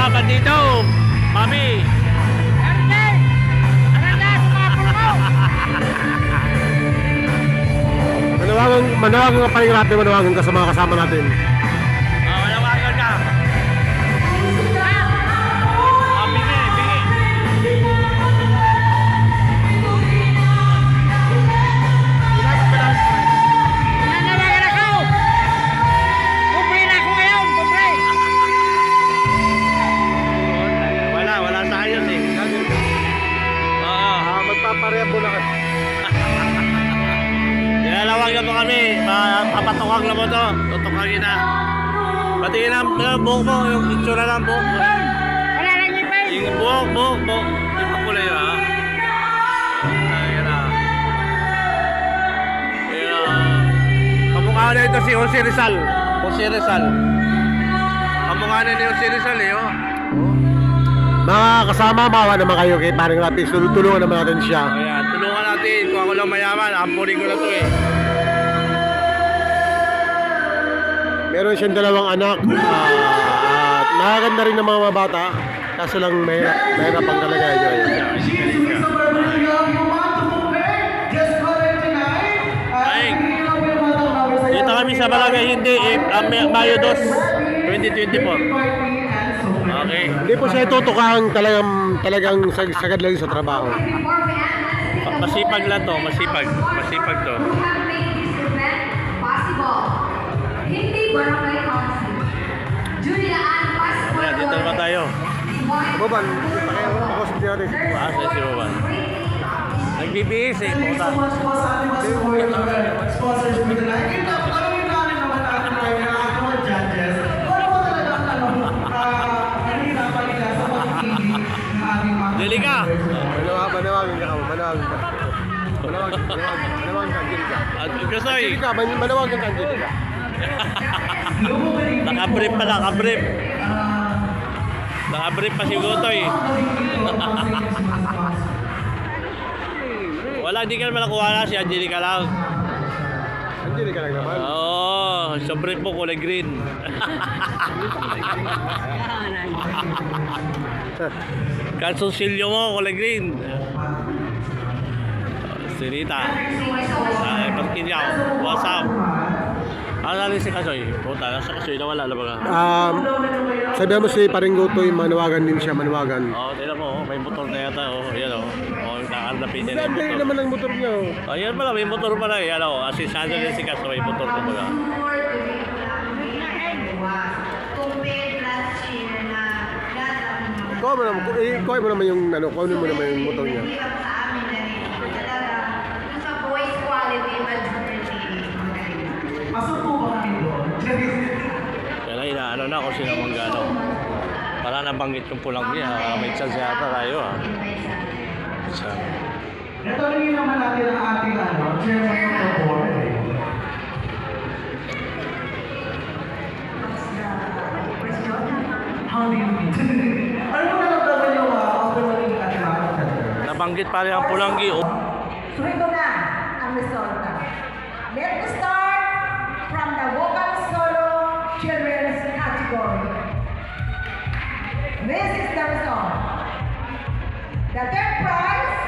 mga bandito, mami. Manawagan ang paling natin, manawagan ka sa mga kasama natin. Manawagan ka. Bingi. Nanawagan ako! Kumpre na ako ngayon! Kumpre! Wala sa ayos eh. Magpaparehab na ka. Nilalawagan mo kami, papatukang na mo to, tutukagin na. Patingin ang buhok mo, yung itsura ng buhok mo. Wala lang yung pa! Yung buhok. Yung makulay ha. Ayan na. Kamukha na ito si Jose Rizal. Kamukha na ni Jose Rizal eh, oh. Mga kasama, mawa naman kayo kay Paring Rapi. Tulungan naman natin siya. Ayan, tulungan natin. Kung ako lang mayaman, ampunin ko na to eh. Meron siyang dalawang anak. At nakaganda rin ng mga bata. Kaso lang mahirap ang kalagayan niya. Ay, dito kami sa Barangay Hindi, Mayo 2, 2024. Okay. Hindi po siya tutukang talagang sagad lang sa trabaho. Masipag lang to, masipag to. Hindi barangay council. Julian Pascual. Ayan, dito naman tayo. Boban, pakosip niya natin. Sa si Boban. Nagbibihis eh, puta. Sponsors for tonight. Ito, alam yung namin naman natin ay mga judges. Ano ba talaga ang tanong? Nahihirapan nila sa pagkikili ng aming mga... Delika! Manawagan ka. Manawagan ka, Angelica. Kasoy! Angelica, manawagan ka, Angelica. Nakabrief pa, nakabrief. Nakabrief pa si Gotoy. Wala, di ka naman nakuha na si Angelica lang. Angelica lang naman. Oo, sa brief mo kulay green. Kansusilyo mo kulay green. Sinita. Ay, pagkinyaw. What's up? Ano natin si Kasoy? Puta, nasa Kasoy na wala ba ka? Sabihan mo si Paring Gotoy, manawagan din siya, manawagan. Tignan mo, may motor na yata. Yan o. Nakakarnapin niya na yung Hindi motor. naman ang motor niya. Yan pala, may motor pala. Yan o. Asisado din si Kasoy, may motor na pala. Kuha mo naman yung kunin mo naman yung motor niya. Sa voice quality, majority. Pasok po ba kami doon? Kaya na, inaano na kung sino mang gano. Para nabanggit yung pulang niya. May chance yata tayo ha. Natanungin naman natin ang ating chairman of the board. How do you feel? Ano mo naramdaman yung after maging katiwala? Nabanggit pa rin ang pulanggi. So ito na ang resulta. Let me start from the vocal solo children's category. This is the result. The third prize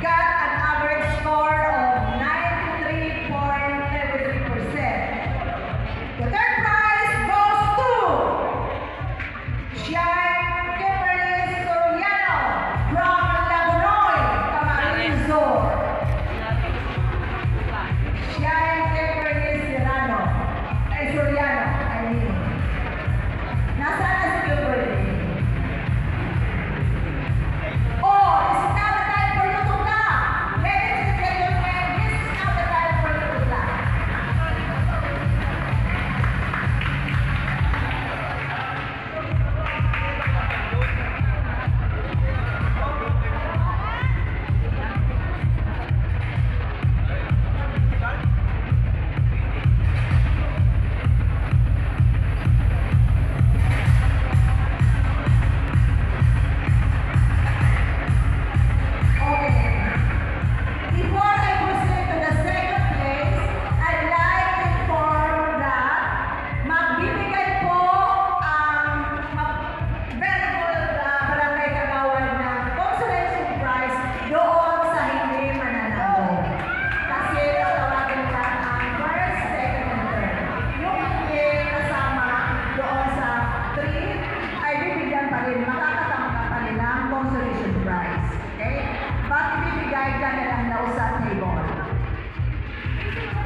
got an average score of 93.33%. The third prize goes to Shine Kimberly Soriano from Lagunoy, Camarines Sur. Shine Kimberly Soriano. Nasaan na si Kimberly? Oh,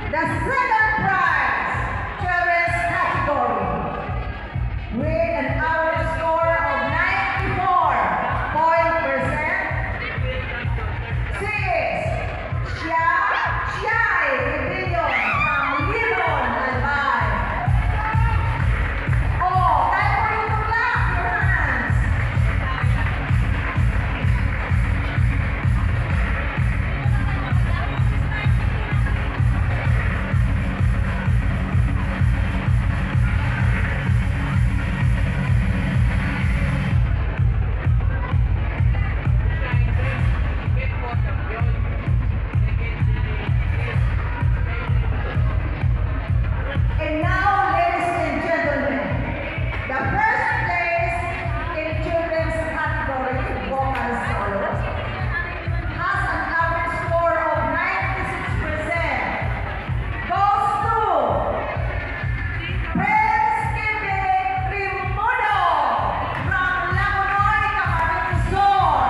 The second prize, children's category, with an average score of 94%. She is Shai Rebellion from Libon, Albay. Oh, time for you to clap your hands. And now, ladies and gentlemen, the first place in children's category, vocal solo, has an average score of 96%. Goes to Prince Kimbe Rimodo from Lagonoy, Camarines Sur.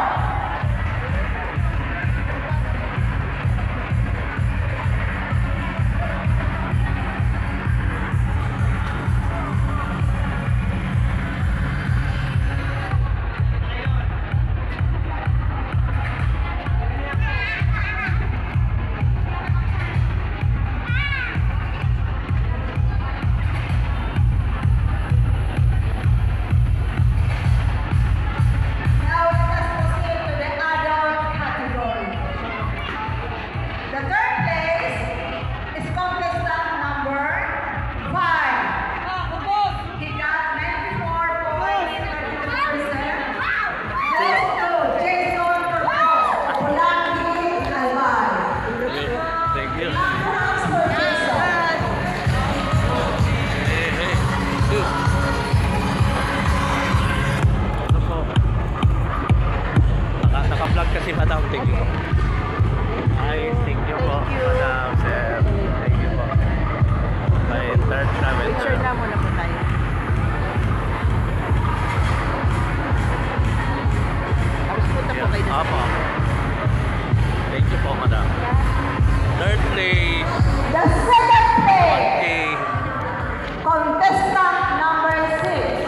Now let us proceed to the adult category. The third place is contestant number 5. He got 94.32%. Goes to Jason Cortez of Olaki, Albay. Thank you. Applause for Jason. Hey, hey. Dude. Ano po? Naka-vlog kasi madam. Thank you. Ay, thank you po. Madam, sir. Thank you po. May third namin. Picture na muna po tayo. Tapos punta po kayo doon. Apo. Thank you po, madam. Third place. The second place, Okay. contestant number 6,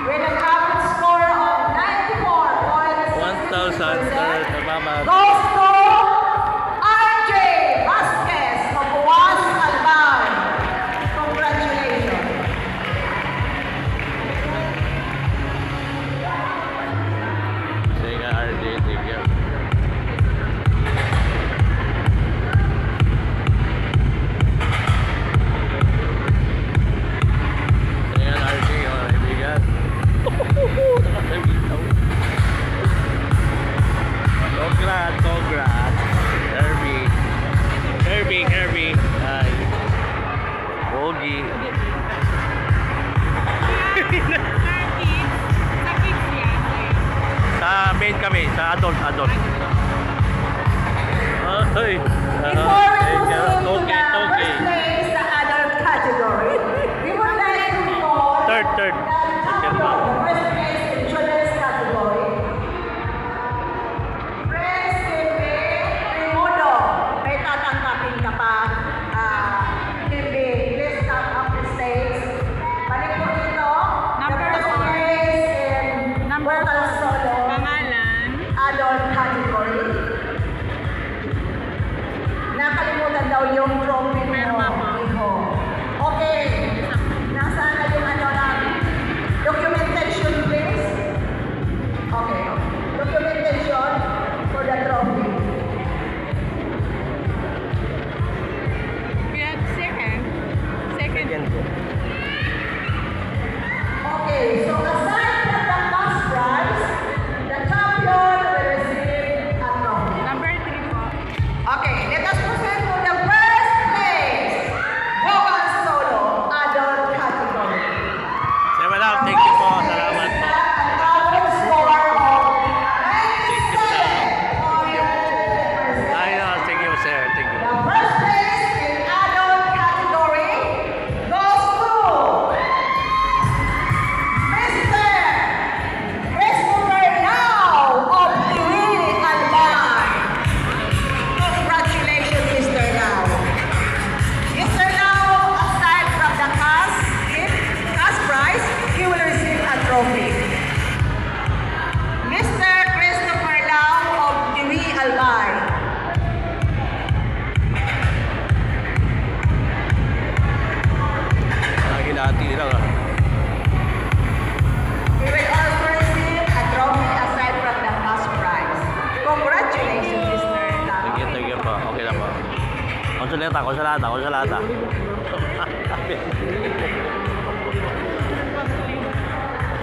with an average score of 1,000 94.6%. third. Mama. Goes to RJ Vasquez of Buwas, Albay. Congratulations. Sige nga, RJ. Thank you. Sige nga, RJ. Mga kaibigan. Nakakabitaw. Congrats. Kirby. Ay. Pogi. Sa main kami, sa adult. Ay. Before we Thank you. proceed to the Okay. first place, the adult category, we would like to call Third. the champion of the first place in children's category, Prince Kimbe Rimodo. May tatanggapin ka pa, Kimbe. Please come up the stage. Balik po dito. The first place in vocal solo, Pangalan. adult category. Nakalimutan daw yung trophy mo. Pirma po. Iho. Okay. Nasaan na yung ano na? Documentation, please. Okay. Documentation for the trophy. We had second. Second. Okay. So aside from the cash prize, the champion will receive a trophy. Number 3 po. Okay, let us proceed to the first place. Vocal solo, adult category. Sige, madam. Thank you po. Salamat po. An average score of Ay, no, thank you, sir. Thank you. The first place in adult category goes konsulata, konsulata.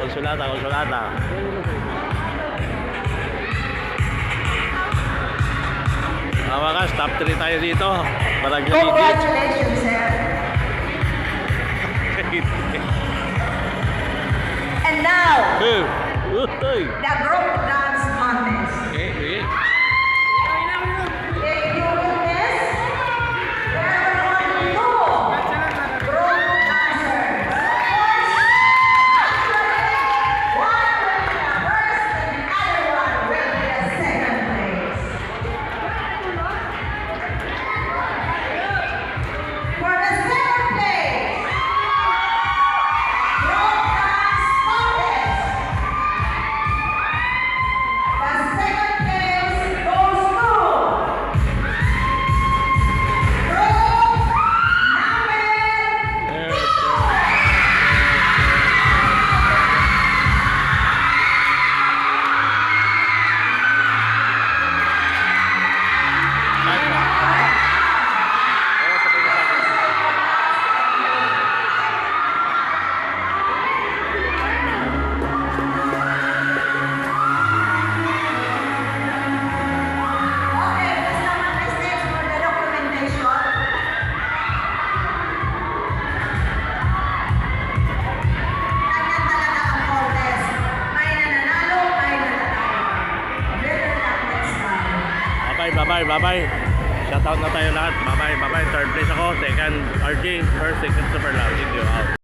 Konsulata, konsulata. Wakas, top 3 tayo dito. Barangay City. Congratulations, sir. And now, Uy! the group dance contest. Okay. If you witness, there are only two group dancers. Actually, one will be the first and the other one will be the second place. For the second place, group dance contest. The second place goes to group number 2. Okay, please come on the stage for the documentation. Ganyan talaga ang contest. May nananalo, may nanatalo. Better luck next time. Bye-bye. Shoutout na tayo lahat. Bye-bye. Third place ako. Second, RJ. First, second, super love. Thank you. Out.